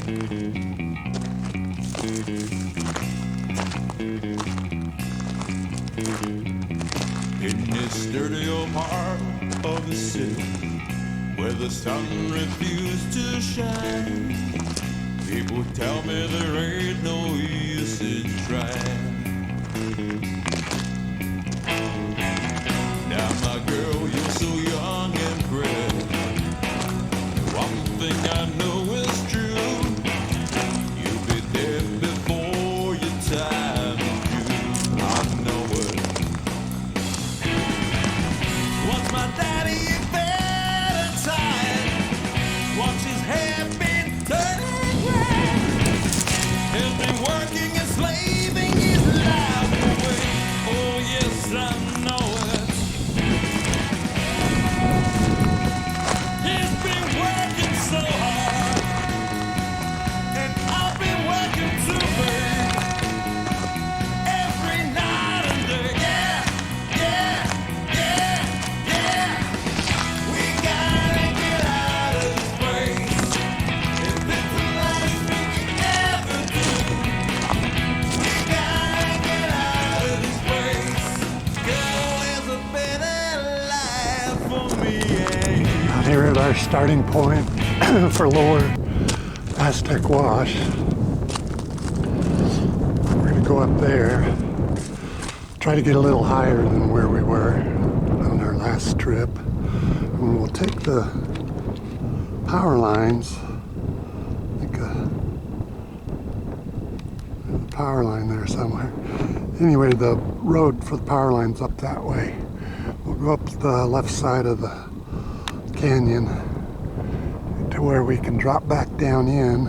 In this dirty old part of the city where the sun refused to shine, people tell me there ain't no use in trying. Now my girl, you're so young and pretty. One thing I know is true, you'll be dead before your time is due. I know it. Once my daddy fed and tired, once his hair been turning gray, he's been working and slaving his life away. Oh yes, I know it. He's been working so hard, and I've been working too, babe. Every night and day, yeah, yeah, yeah, yeah. We gotta get out of this place. If it's the last thing we ever do, we gotta get out of this place. Girl, there's a better life for me and you. Out here at our starting point for Lower Aztec Wash. We're going to go up there, try to get a little higher than where we were on our last trip. And we'll take the power lines, I think there's a power line there somewhere. Anyway, the road for the power line's up that way. We'll go up the left side of the canyon to where we can drop back down in.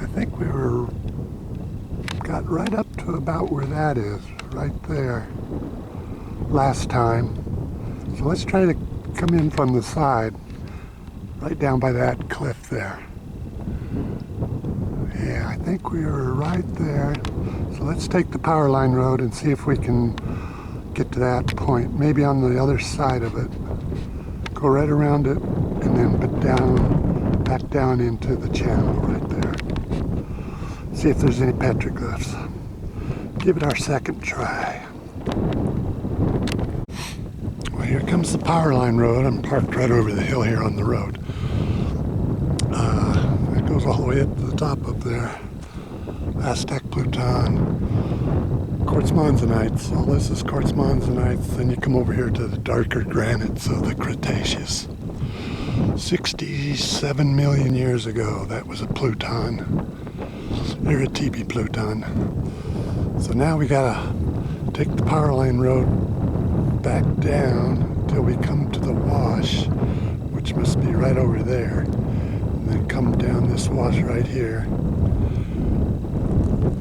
I think we got right up to about where that is, right there, last time. So let's try to come in from the side, right down by that cliff there. Yeah, I think we were right there. So let's take the power line road and see if we can get to that point, maybe on the other side of it. Go right around it and then back down into the channel right there. See if there's any petroglyphs. Give it our second try. Well, here comes the power line road. I'm parked right over the hill here on the road. It goes all the way up to the top up there. Aztec Pluton. Quartz monzonites. All this is quartz monzonites. Then you come over here to the darker granites of the Cretaceous. 67 million years ago, that was a Pluton. Or a TB Pluton. So now we gotta take the power line road back down till we come to the wash, which must be right over there. And then come down this wash right here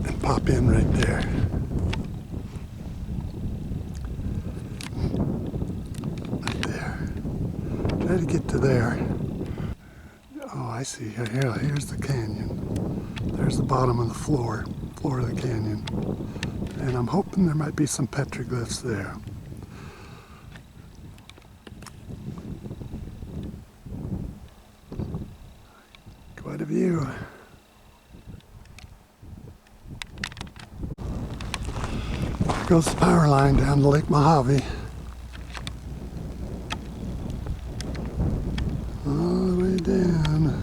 and pop in right there. Try to get to there. Oh, I see. Here's the canyon. There's the bottom of the floor of the canyon. And I'm hoping there might be some petroglyphs there. Quite a view. There goes the power line down to Lake Mojave. All the way down.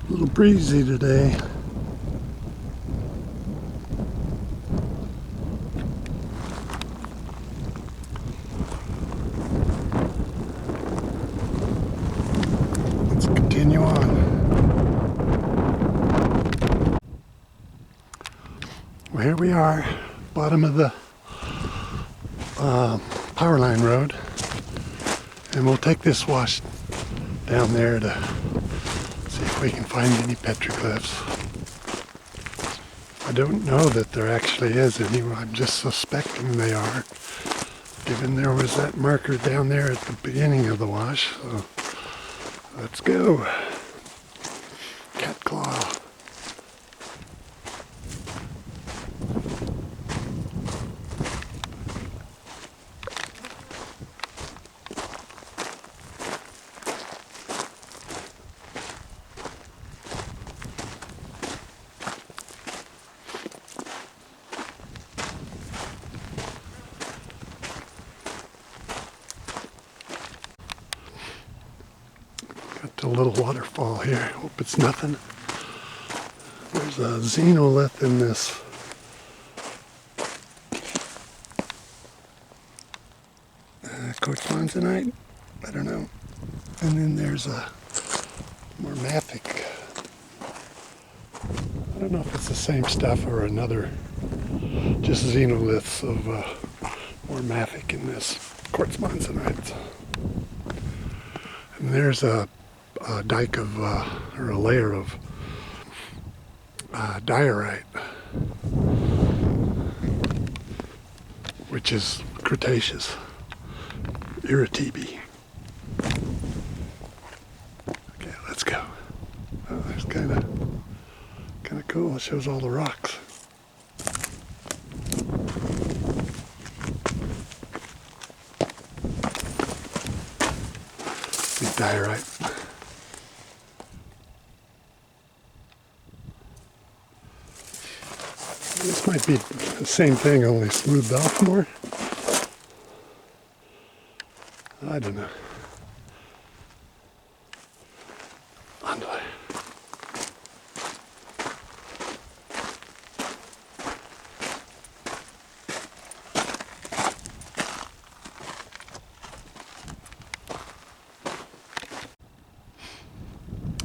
A little breezy today. Let's continue on. Well, here we are, bottom of the power line road, and we'll take this wash down there to see if we can find any petroglyphs. I don't know that there actually is any. I'm just suspecting they are, given there was that marker down there at the beginning of the wash. So let's go. Cat claw. Got the little waterfall here. Hope it's nothing. There's a xenolith in this. Quartz monzonite? I don't know. And then there's a more mafic. I don't know if it's the same stuff or another, just xenoliths of more mafic in this quartz monzonite. And there's a dike of, or a layer of diorite, which is Cretaceous, Iritibi. Okay, let's go. Oh, there's kind of cool. It shows all the rocks. The diorite. This might be the same thing, only smoothed off more. I don't know. Andale.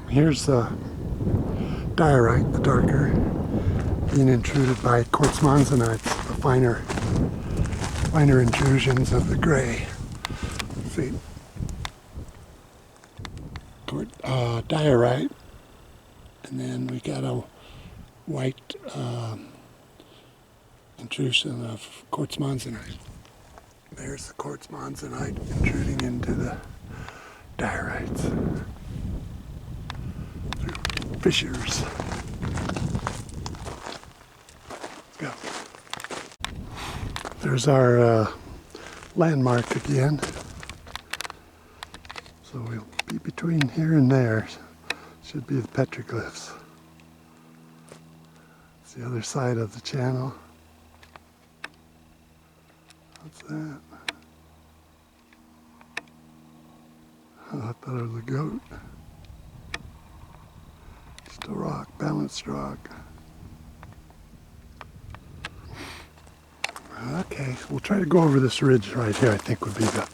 Here's the diorite, the darker, being intruded by quartz monzonites, the finer intrusions of the gray. See, diorite, and then we got a white intrusion of quartz monzonite. There's the quartz monzonite intruding into the diorites through fissures. Let's go. There's our landmark again. So we'll be between here and there. Should be the petroglyphs. It's the other side of the channel. What's that? Oh, I thought it was a goat. Just a rock, balanced rock. Okay, we'll try to go over this ridge right here. I think would be the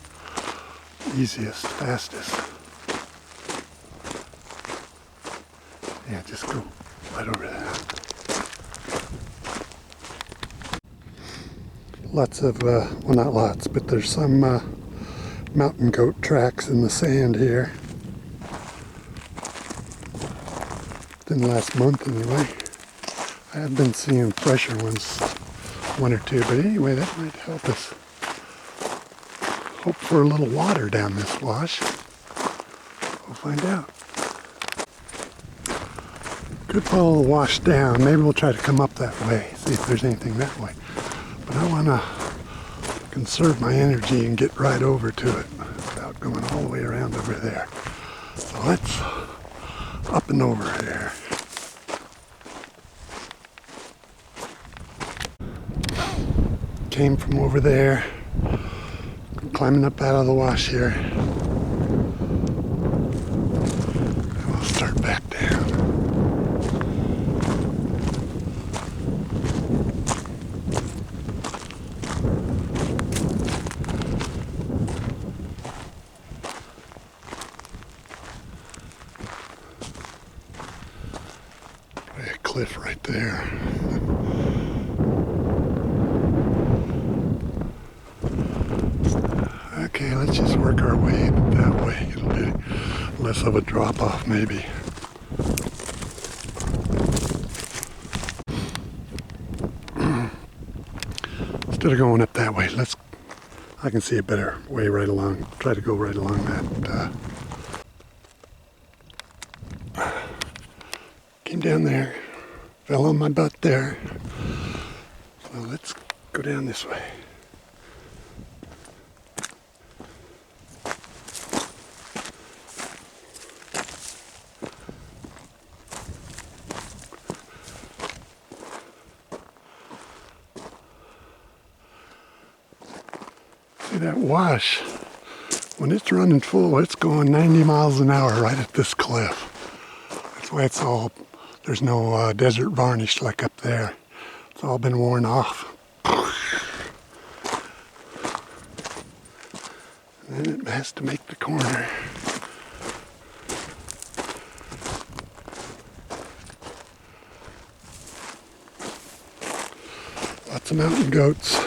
easiest, fastest. Yeah, just go right over that. Lots of, well, not lots, but there's some mountain goat tracks in the sand here. Within the last month anyway. I have been seeing fresher ones, one or two, but anyway, that might help us. Hope for a little water down this wash. We'll find out. Could follow the wash down. Maybe we'll try to come up that way, see if there's anything that way. But I want to conserve my energy and get right over to it without going all the way around over there. So let's up and over here. Came from over there. Climbing up out of the wash here. And we'll start back down. A cliff right there. Okay, let's just work our way that way. It'll be less of a drop off maybe. Instead of going up that way, I can see a better way right along. Try to go right along that. Came down there, fell on my butt there. So let's go down this way. See that wash When it's running full, it's going 90 miles an hour right at this cliff. That's why it's all, there's no desert varnish like up there. It's all been worn off. And then it has to make the corner. Lots of mountain goats.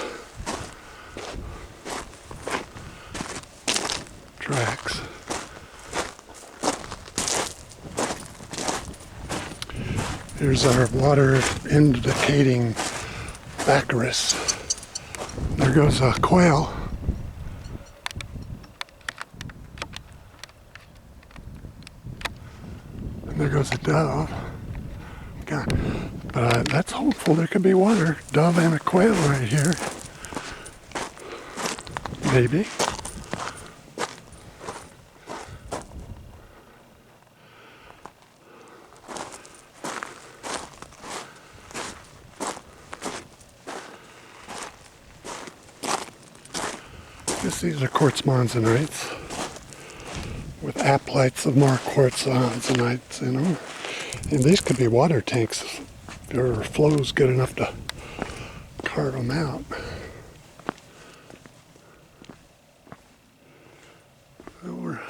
Tracks. Here's our water indicating Baccharis. There goes a quail. And there goes a dove. God, but that's hopeful. There could be water. Dove and a quail right here. Maybe. I guess these are quartz monzonites with aplites of more quartz monzonites in them. And these could be water tanks if their flow's good enough to carve them out. So we're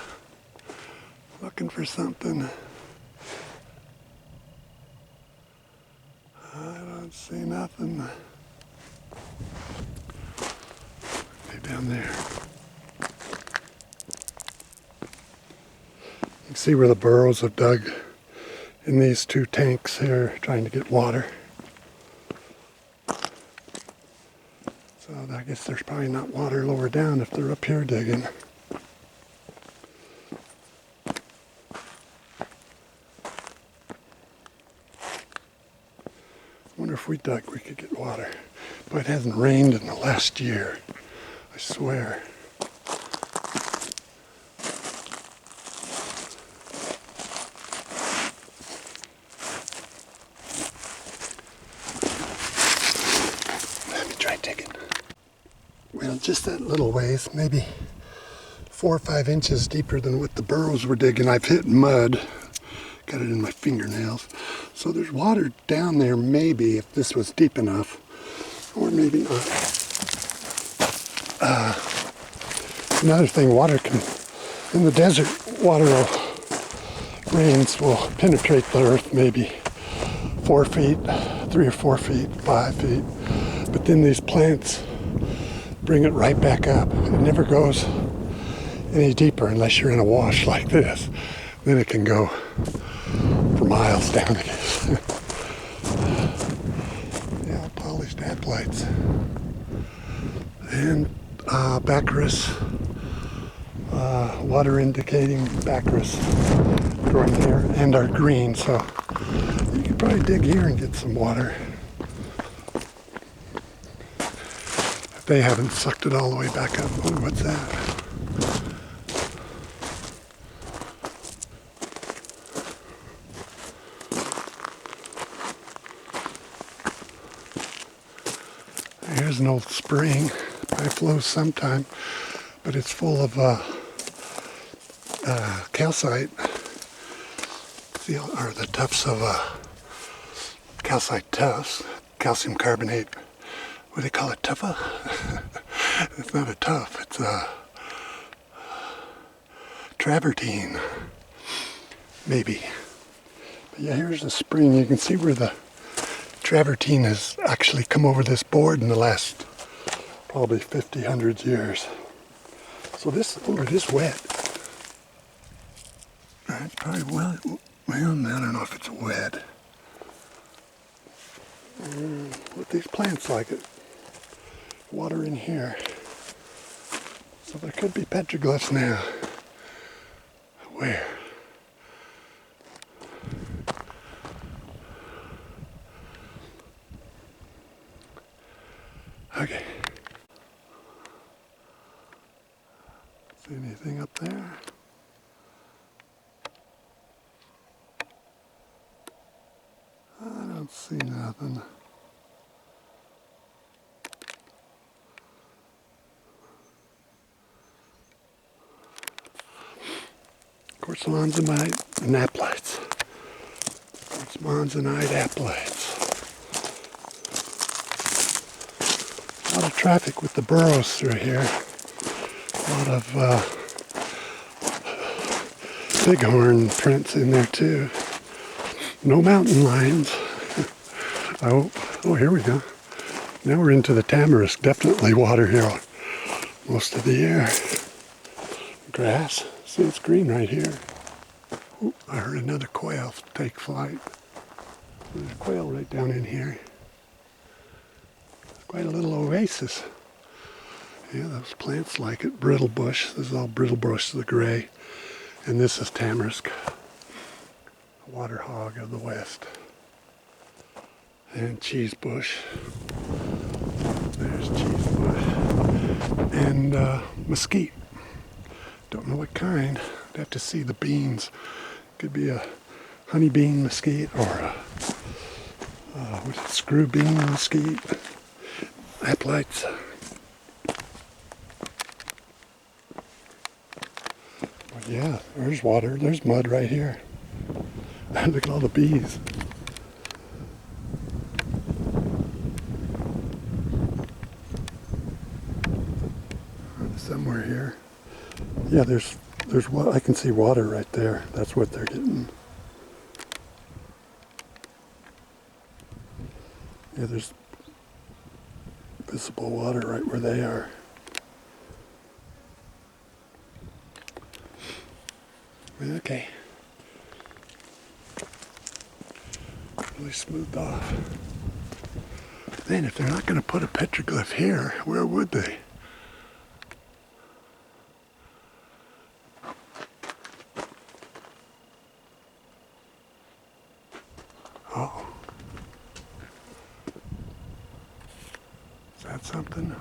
looking for something. I don't see nothing. Down there. You can see where the burrows have dug in these two tanks here trying to get water. So I guess there's probably not water lower down if they're up here digging. I wonder if we dug we could get water. But it hasn't rained in the last year. I swear. Let me try digging. Well, just that little ways, maybe 4 or 5 inches deeper than what the burrows were digging. I've hit mud. Got it in my fingernails. So there's water down there maybe if this was deep enough. Or maybe not. Another thing, water can, in the desert, rains will penetrate the earth maybe 4 feet, 3 or 4 feet, 5 feet. But then these plants bring it right back up. It never goes any deeper unless you're in a wash like this. Then it can go for miles down again. Yeah, polished aplites. And Baccharis, water indicating Baccharis growing here, and our green, so you could probably dig here and get some water. If they haven't sucked it all the way back up. Oh, what's that? Here's an old spring. It flows sometime, but it's full of calcite. See, or the tufts of calcite tufts, calcium carbonate. What do they call it, tuffa? It's not a tuff, it's a travertine, maybe. But yeah, here's the spring. You can see where the travertine has actually come over this board in the last probably 50, 100 years. So this, oh, it is wet. It's probably well, I don't know if it's wet. But these plants like it. Water in here. So there could be petroglyphs now. Where? Okay. See anything up there? I don't see nothing. Quartz monzonite and aplites. Quartz monzonite aplites. A lot of traffic with the burrows through here. A lot of bighorn prints in there too. No mountain lions. Oh, here we go. Now we're into the tamarisk. Definitely water here most of the year. Grass. See, it's green right here. Ooh, I heard another quail take flight. There's a quail right down in here. Quite a little oasis. Yeah, those plants like it. Brittle bush. This is all brittle bush, the gray. And this is tamarisk. Water hog of the west. And cheese bush. There's cheese bush. And mesquite. Don't know what kind. I'd have to see the beans. Could be a honey bean mesquite or a screw bean mesquite. Aplites. Well, yeah, there's water. There's mud right here. Look at all the bees. Somewhere here. Yeah, there's I can see water right there. That's what they're getting. Yeah, there's visible water right where they are. Okay. Really smoothed off. Man, if they're not going to put a petroglyph here, where would they? Oh. Is that something?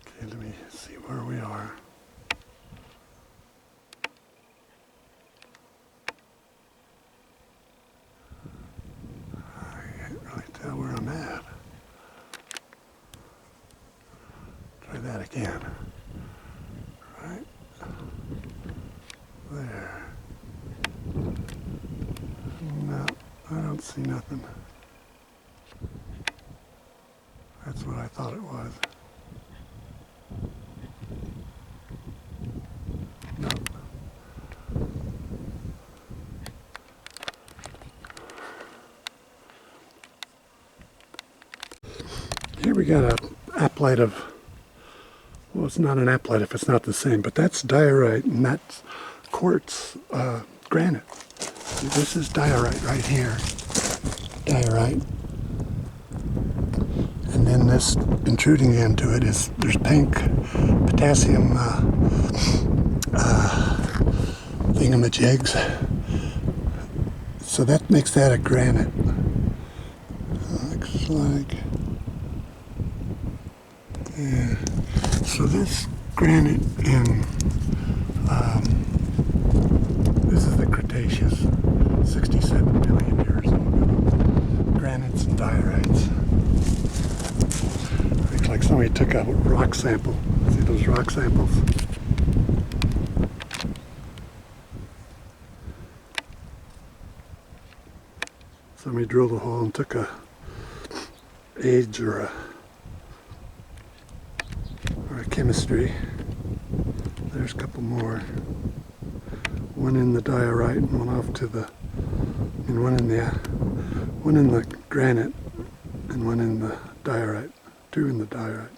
Okay, let me see where we are. I can't really tell where I'm at. Try that again. Right there. No, I don't see nothing. That's what I thought it was. No. Here we got a aplite of, well, it's not an aplite if it's not the same, but that's diorite and that's quartz granite. See, this is diorite right here. Diorite. And then this intruding into it is, there's pink potassium thingamajigs. So that makes that a granite. Looks like, yeah. So this granite in, this is the Cretaceous, 67 million years ago. Granites and diorites. Looks like somebody took a rock sample. See those rock samples? Somebody drilled a hole and took a age or a chemistry. There's a couple more. One in the diorite and one off to the, and one in the granite and one in the diorite. Two in the diorite.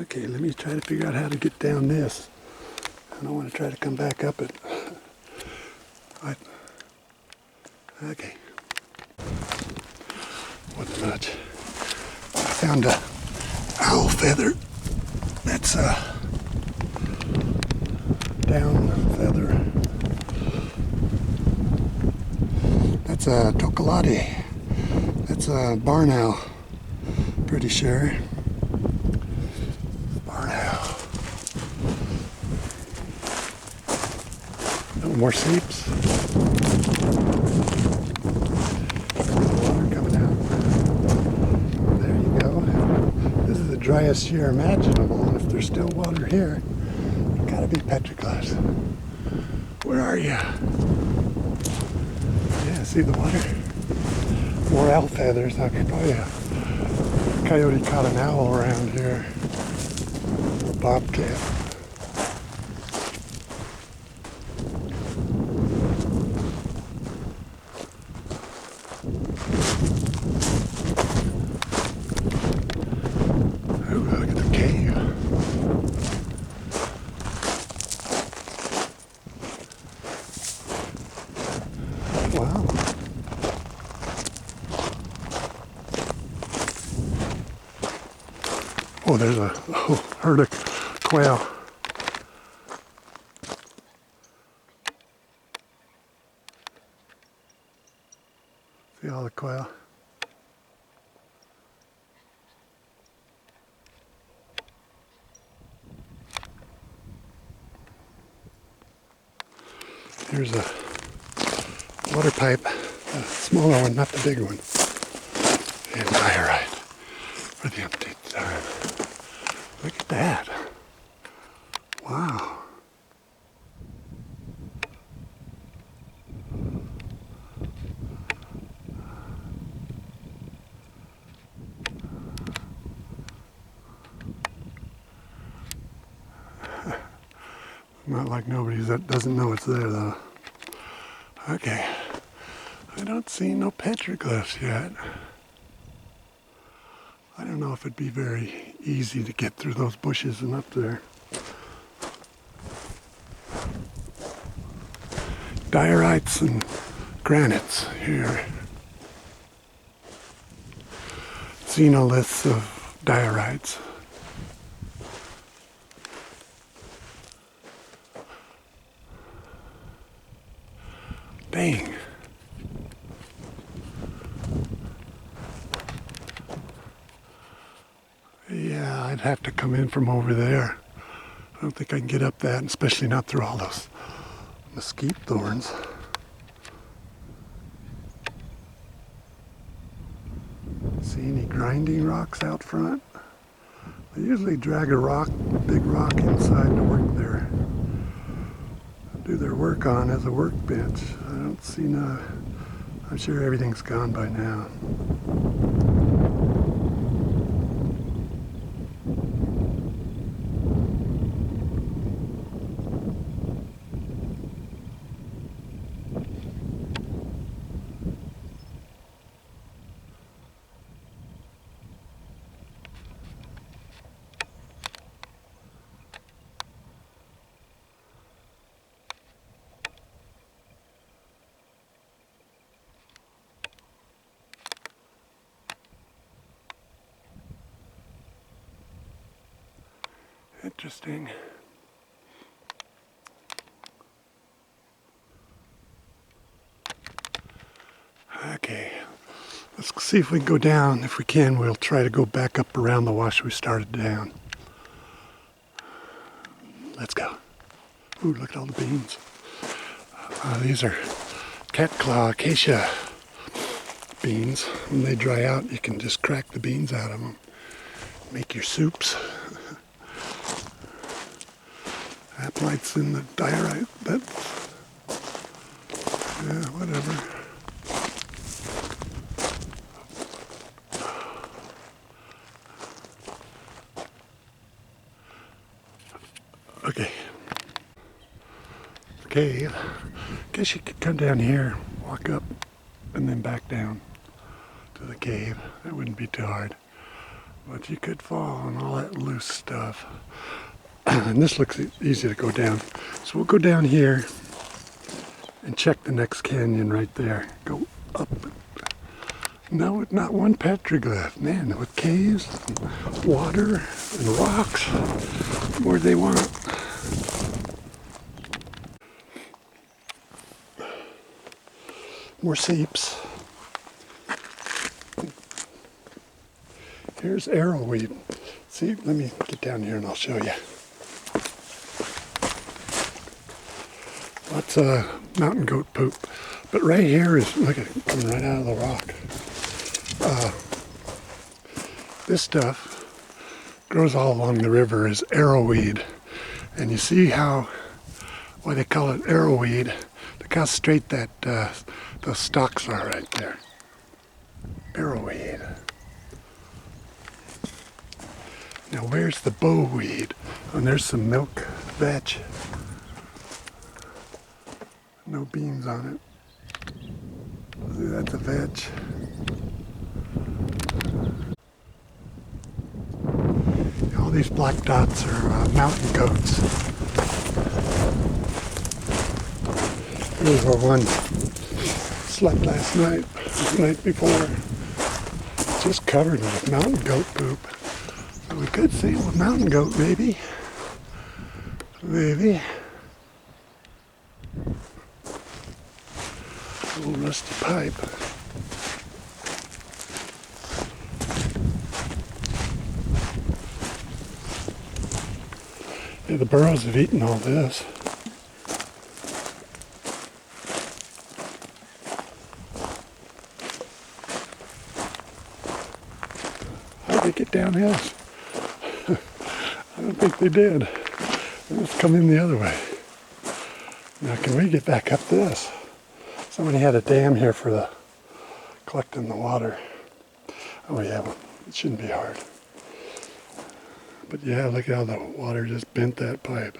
Okay, let me try to figure out how to get down this. I don't want to try to come back up it. Okay. Wasn't much. I found a owl feather. That's a down feather. That's a tocolati. That's a barn owl. Pretty sure. Barn owl. No more seeps. Water coming out. driest year imaginable, and if there's still water here, there's gotta be petroglyphs. Where are you? Yeah, see the water? More owl feathers. Probably a coyote caught an owl around here. Or a bobcat. Ooh, look at the cave. Wow. Oh, there's a herd of quail. See all the quail? Here's a water pipe, a smaller one, not the big one. And diorite for the empty time. Look at that. Wow. Not like nobody that doesn't know it's there though. Okay. I don't see no petroglyphs yet. I don't know if it'd be very easy to get through those bushes and up there. Diorites and granites here. Xenoliths of diorites. Dang. Yeah, I'd have to come in from over there. I don't think I can get up that, especially not through all those mesquite thorns. See any grinding rocks out front? They usually drag a rock, big rock inside to work there. Do their work on as a workbench. I don't see no. I'm sure everything's gone by now. Interesting. Okay, let's see if we can go down. If we can, we'll try to go back up around the wash we started down. Let's go. Ooh, look at all the beans. These are cat claw acacia beans. When they dry out, you can just crack the beans out of them. Make your soups. Aplites in the diorite, but yeah, whatever. Okay. Cave. Guess you could come down here, walk up, and then back down to the cave. That wouldn't be too hard. But you could fall on all that loose stuff. And this looks easy to go down. So we'll go down here and check the next canyon right there. Go up. No, not one petroglyph. Man, with caves, and water, and rocks, what more do they want? More seeps. Here's arrowweed. See, let me get down here and I'll show you. Lots of mountain goat poop. But right here is, look at it, coming right out of the rock. This stuff grows all along the river is arrowweed. And you see why they call it arrowweed. Look how straight that those stalks are right there. Arrowweed. Now where's the bowweed? Oh, and there's some milk vetch. No beans on it. That's a vetch. All these black dots are mountain goats. Here's where one slept last night, the night before. Just covered with mountain goat poop. So we could see it with mountain goat, maybe. Maybe. A little rusty pipe. Yeah, the burros have eaten all this. How'd they get down hills? I don't think they did. They must come in the other way. Now can we get back up this? Somebody had a dam here for the collecting the water. Oh yeah, well, it shouldn't be hard. But yeah, look how the water just bent that pipe.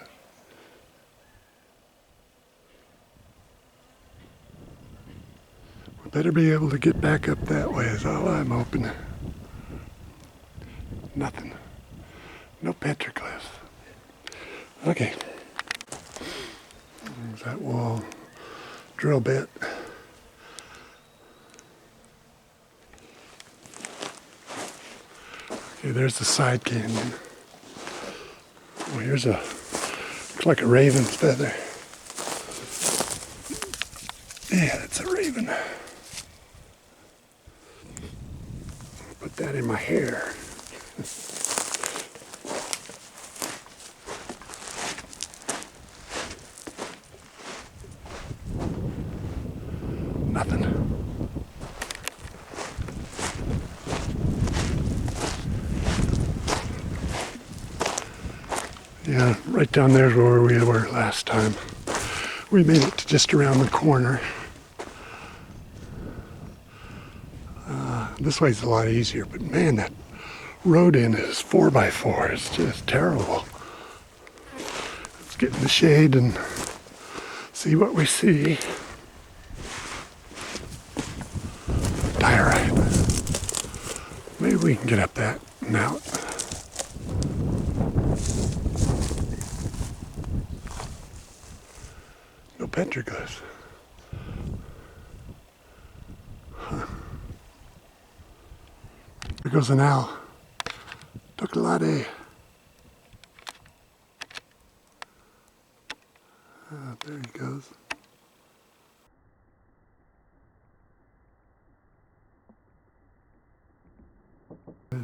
We better be able to get back up that way is all I'm hoping. Nothing. No petroglyphs. Okay. There's that wall. Drill bit. Okay, there's the side canyon. Oh, here's looks like a raven's feather. Yeah, it's a raven. Put that in my hair. Nothing. Yeah, right down there's where we were last time. We made it to just around the corner. This way's a lot easier, but man, that road in is 4x4. It's just terrible. Let's get in the shade and see what we see. Diorite. Maybe we can get up that and out. No petroglyphs. Huh. There goes an owl. Tocolade. There he goes.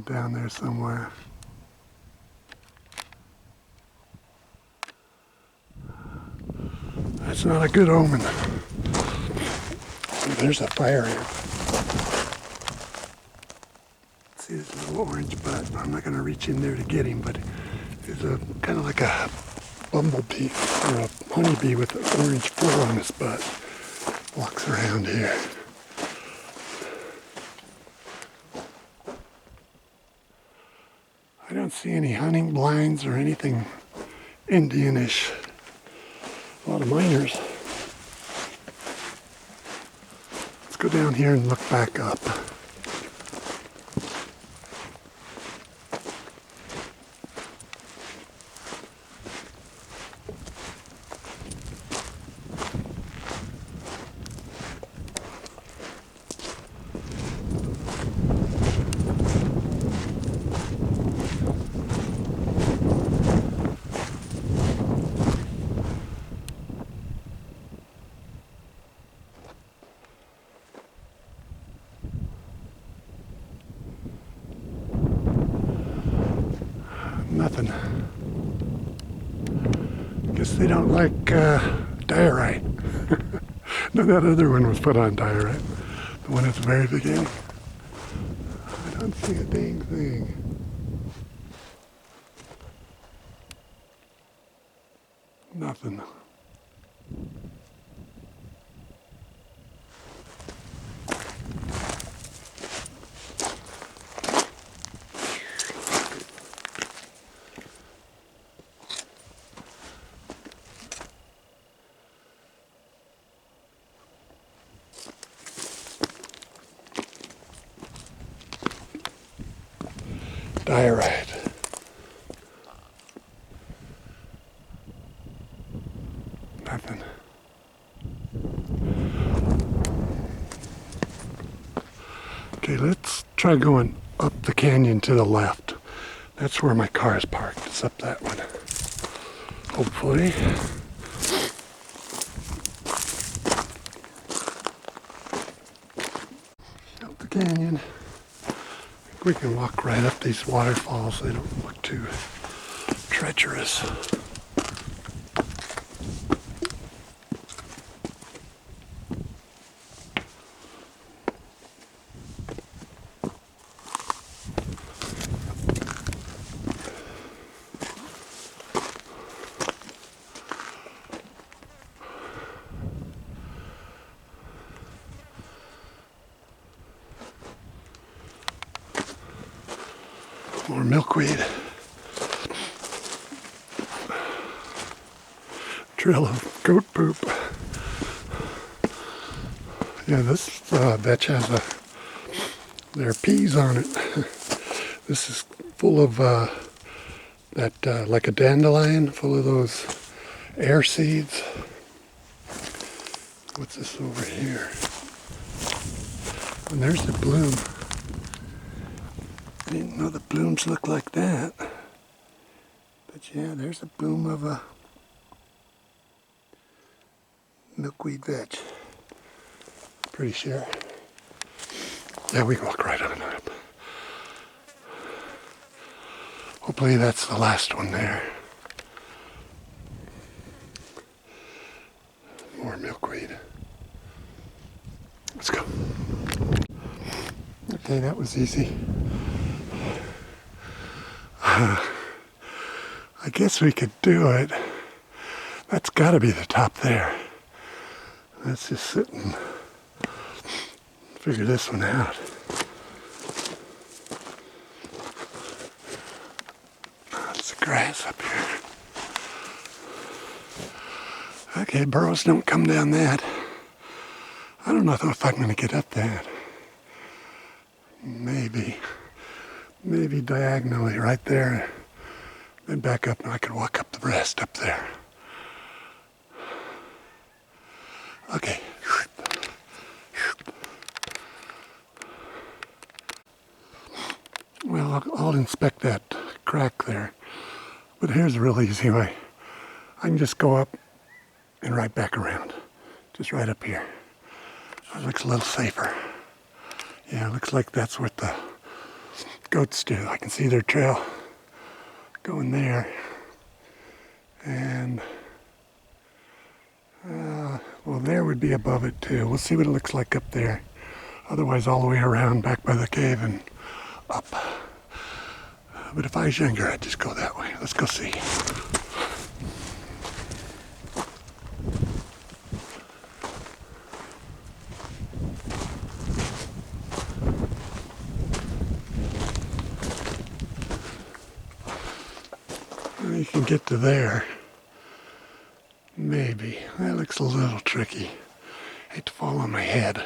Down there somewhere. That's not a good omen. There's a fire here. See this little orange butt. I'm not going to reach in there to get him, but it's a kind of like a bumblebee or a honeybee with an orange fur on his butt. Walks around here. I don't see any hunting blinds or anything Indianish. A lot of miners. Let's go down here and look back up. Nothing. Guess they don't like diorite. No, that other one was put on diorite. The one at the very beginning. I don't see a dang thing. Nothing. Diorite. Nothing. Okay, let's try going up the canyon to the left. That's where my car is parked. It's up that one. Hopefully. Up the canyon. We can walk right up these waterfalls. They don't look too treacherous. More milkweed. Trail of goat poop. Yeah, this vetch has there are peas on it. This is full of that like a dandelion, full of those air seeds. What's this over here? And there's the bloom. I didn't know the blooms look like that. But yeah, there's a bloom of a milkweed vetch. Pretty sure. Yeah, we can walk right on up. Hopefully that's the last one there. More milkweed. Let's go. Okay, that was easy. I guess we could do it. That's got to be the top there. Let's just sit and figure this one out. Lots of grass up here. Okay, burros don't come down that. I don't know if I'm going to get up that. Maybe diagonally right there. Then back up and I could walk up the rest up there. Okay. Well, I'll inspect that crack there. But here's a real easy way. I can just go up and right back around. Just right up here. That looks a little safer. Yeah, it looks like that's what the goats do. I can see their trail going there. And, well, there would be above it too. We'll see what it looks like up there. Otherwise, all the way around back by the cave and up. But if I was younger, I'd just go that way. Let's go see. You can get to there. Maybe. That looks a little tricky. Hate to fall on my head.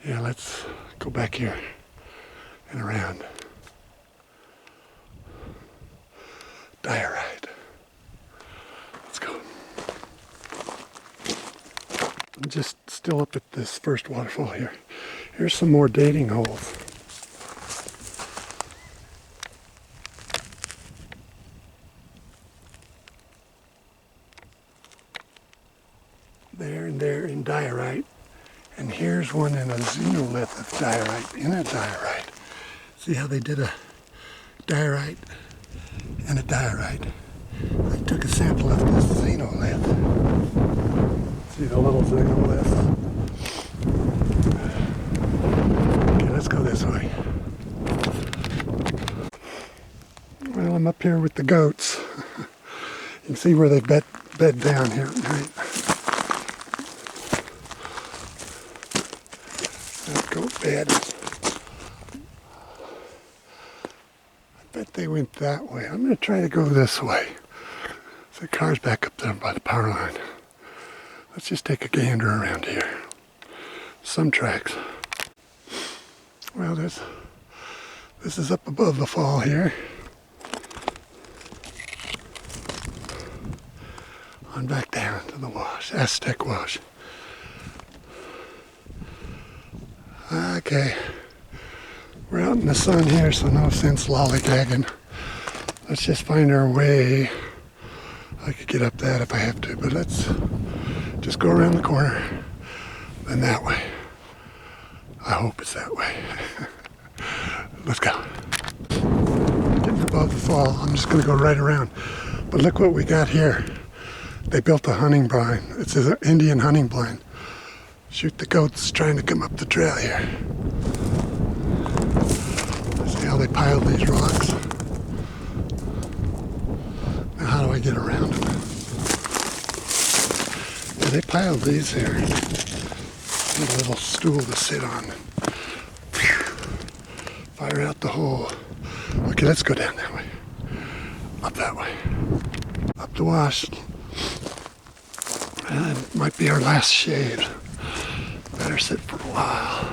Yeah, let's go back here and around. Diorite. Let's go. I'm just still up at this first waterfall here. Here's some more dating holes. There and there in diorite. And here's one in a xenolith of diorite, in a diorite. See how they did a diorite and a diorite? I took a sample of this xenolith. See the little xenolith? Okay, let's go this way. Well, I'm up here with the goats. You can see where they bed down here at night. That goat bed. I bet they went that way. I'm going to try to go this way. So the car's back up there by the power line. Let's just take a gander around here. Some tracks. Well, this is up above the fall here. On back down to the wash, Aztec wash. Okay, we're out in the sun here, so no sense lollygagging. Let's just find our way. I could get up that if I have to, but let's just go around the corner, then that way. I hope it's that way. Let's go. Getting above the fall, I'm just going to go right around. But look what we got here. They built a hunting blind. It's an Indian hunting blind. Shoot the goats trying to come up the trail here. See how they piled these rocks? Now how do I get around them? Yeah, they piled these here. Need a little stool to sit on. Fire out the hole. Okay, let's go down that way. Up that way. Up the wash. And it might be our last shave. Better sit for a while.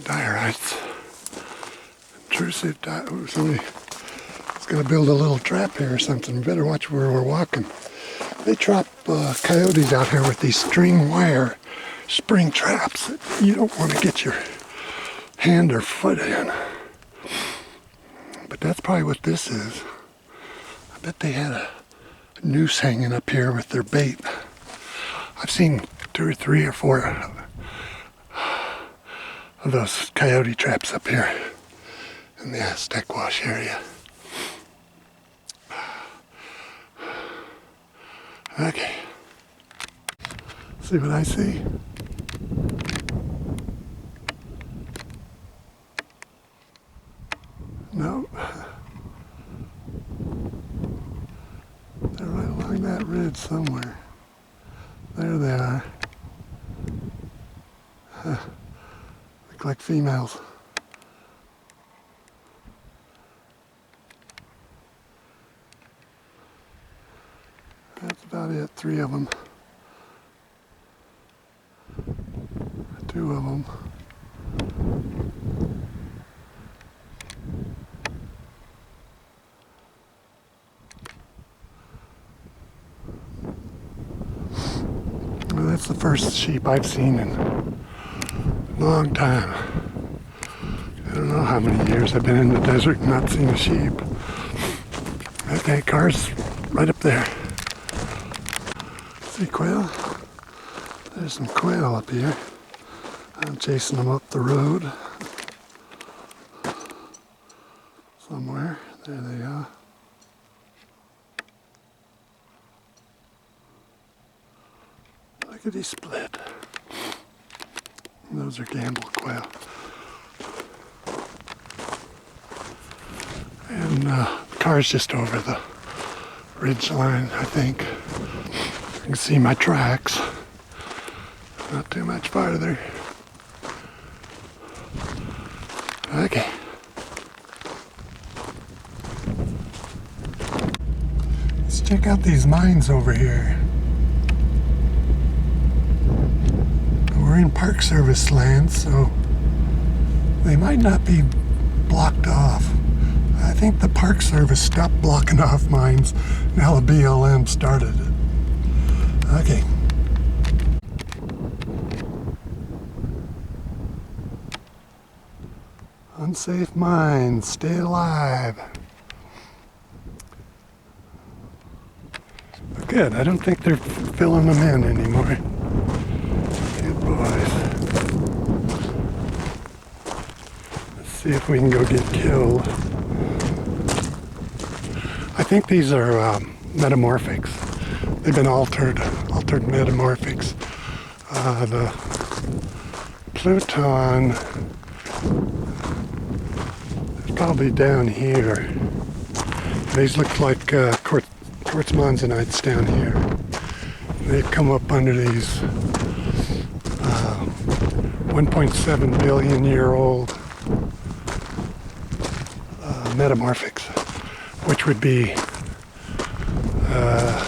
Diorites. Intrusive it's going to build a little trap here or something. We better watch where we're walking. They trap coyotes out here with these string wire spring traps that you don't want to get your hand or foot in. But that's probably what this is. I bet they had a noose hanging up here with their bait. I've seen 2 or 3 or 4 of those coyote traps up here in the Aztec wash area. Okay. See what I see? No. They're right along that ridge somewhere. There they are. Look like females. That's about it, 3 of them. 2 of them. Well, that's the first sheep I've seen in a long time. I don't know how many years I've been in the desert and not seen a sheep. Okay, car's right up there. See quail? There's some quail up here. I'm chasing them up the road. Somewhere. There they are. Lickety split. Those are gamble quail. And the car's just over the ridge line, I think. You can see my tracks. Not too much farther. Okay. Let's check out these mines over here. We're in Park Service land, so they might not be blocked off. I think the Park Service stopped blocking off mines. Now the BLM started it. Okay. Unsafe mines, stay alive. Good, I don't think they're filling them in anymore. Good boys. Let's see if we can go get killed. I think these are metamorphics. They've been altered metamorphics. The Pluton is probably down here. These look like quartz monzonites down here. They come up under these 1.7 billion year old metamorphics, which would be, I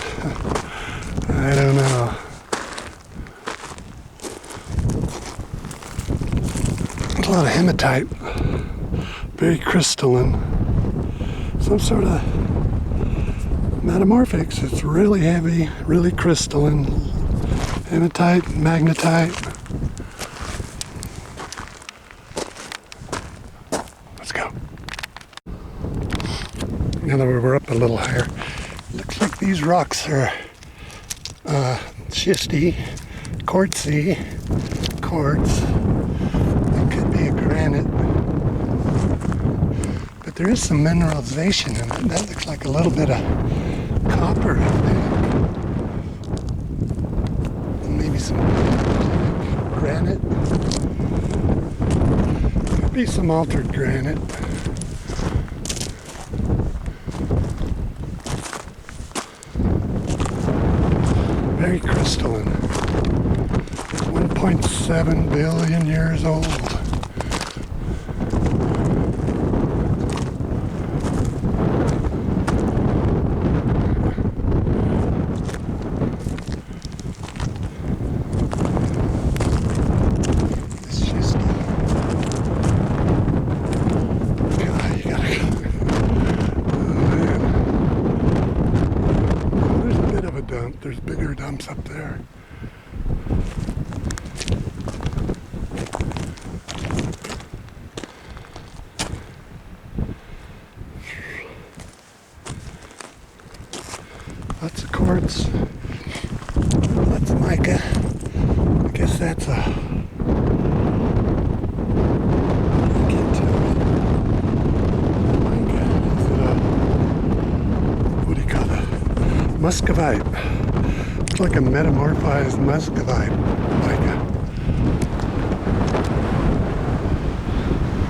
don't know, a lot of hematite, very crystalline, some sort of metamorphics. It's really heavy, really crystalline, hematite, magnetite. Let's go. Now that we're up a little higher, looks like these rocks are schisty, quartzy, quartz. It could be a granite, but there is some mineralization in it. That looks like a little bit of copper, I think. Maybe some granite. Could be some altered granite. Very crystalline. 1.7 billion years old. It's just, God, you gotta go. Oh man. There's a bit of a dump. There's bigger dumps up there. Lots of quartz. Lots of mica. I guess that's a... I can't tell. Mica. Is it a... What do you call it? Muscovite. Looks like a metamorphized muscovite mica.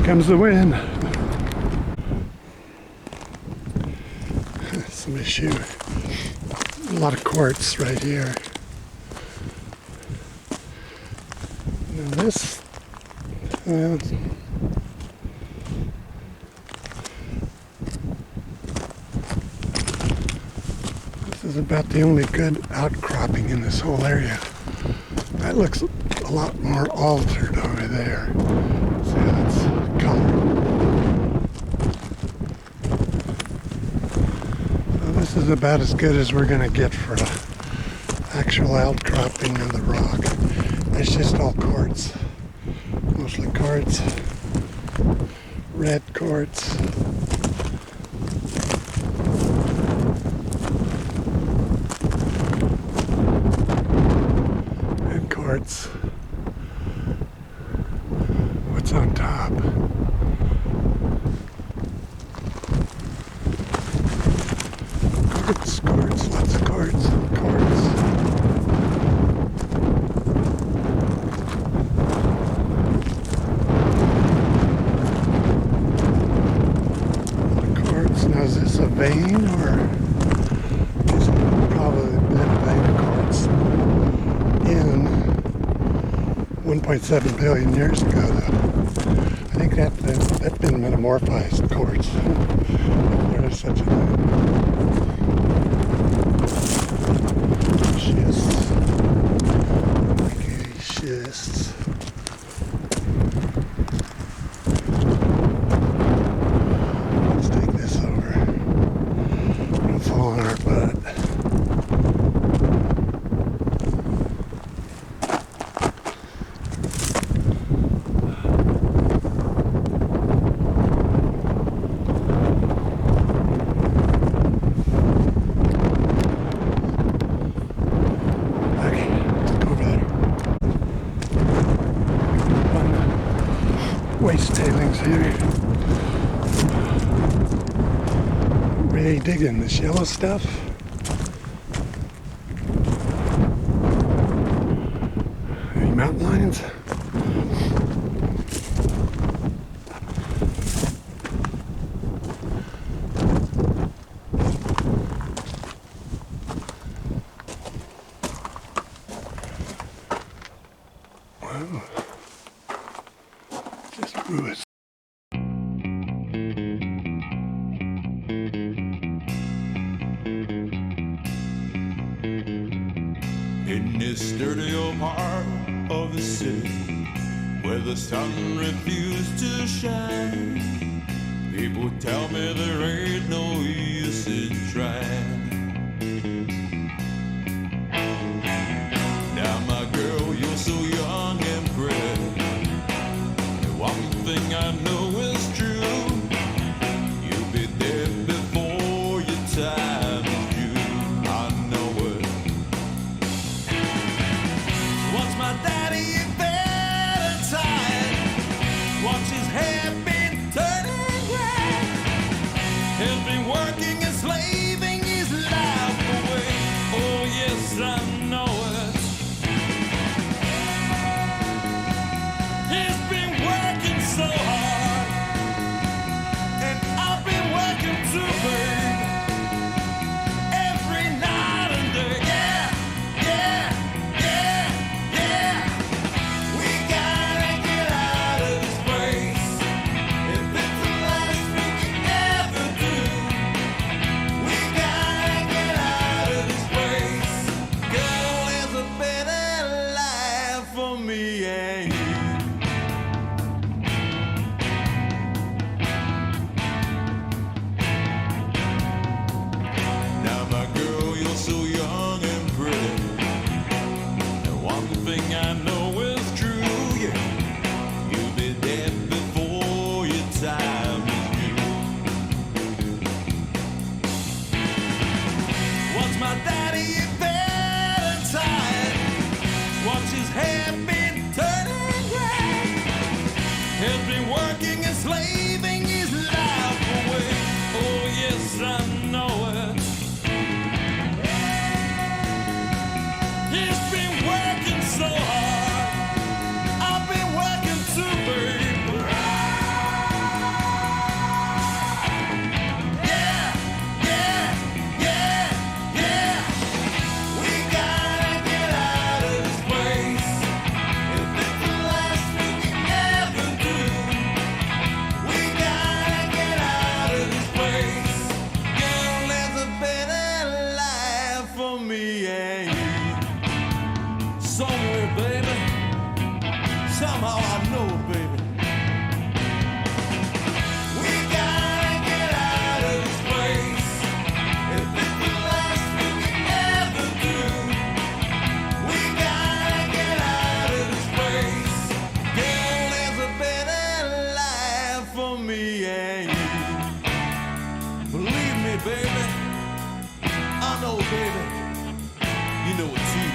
Comes the wind. Somebody's shoe. A lot of quartz right here. Now this, this is about the only good outcropping in this whole area. That looks a lot more altered over there. See, that's color. This is about as good as we're going to get for an actual outcropping of the rock. It's just all quartz. Mostly quartz. Red quartz. Red quartz. What's on top? Quartz, quartz, lots of quartz, quartz. Quartz. Now is this a vein or is it probably a bit of vein of quartz in 1.7 billion years ago though? I think that's been metamorphized quartz. There is such a thing. Schists. Okay, schists. Let's take this over. It'll fall on our butt. Waste tailings here. Really digging this yellow stuff. Any mountain lions? in this dirty old part of the city where the sun refused to shine. People tell me there ain't no use in trying. Now my girl, you're so young and pretty, and one thing I know is true, you'll be dead before your time is due. I know it. Once my daddy in bed and tired, watch his hair been turning gray, he's been working and slaving his life away. Oh yes, I know it. He's been working so hard, and I've been working too, babe, every night and day. Yeah, yeah, yeah, yeah. We gotta get out of this place. If it's the last thing we ever do, we gotta get out of this place. Girl, there's a better life for me and you. Now my girl, you're so young and pretty, and one thing I know is true, yeah, you'll be dead before your time is due. Once my daddy in bed and tired, watch his hair been turning gray, he's been working and slaving his life away. Oh yes, I know it. He's been working so hard, I've been working too, babe. Yeah, yeah, yeah, yeah. We gotta get out of this place. If it's the last thing we ever do, we gotta get out of this place. Girl, there's a better life for me and you. Somewhere, baby, somehow I know, baby. We gotta get out of this place. If it's the last thing we ever do, we gotta get out of this place. Girl, there's a better life for me and you. Believe me, baby, I know, baby, you know it too.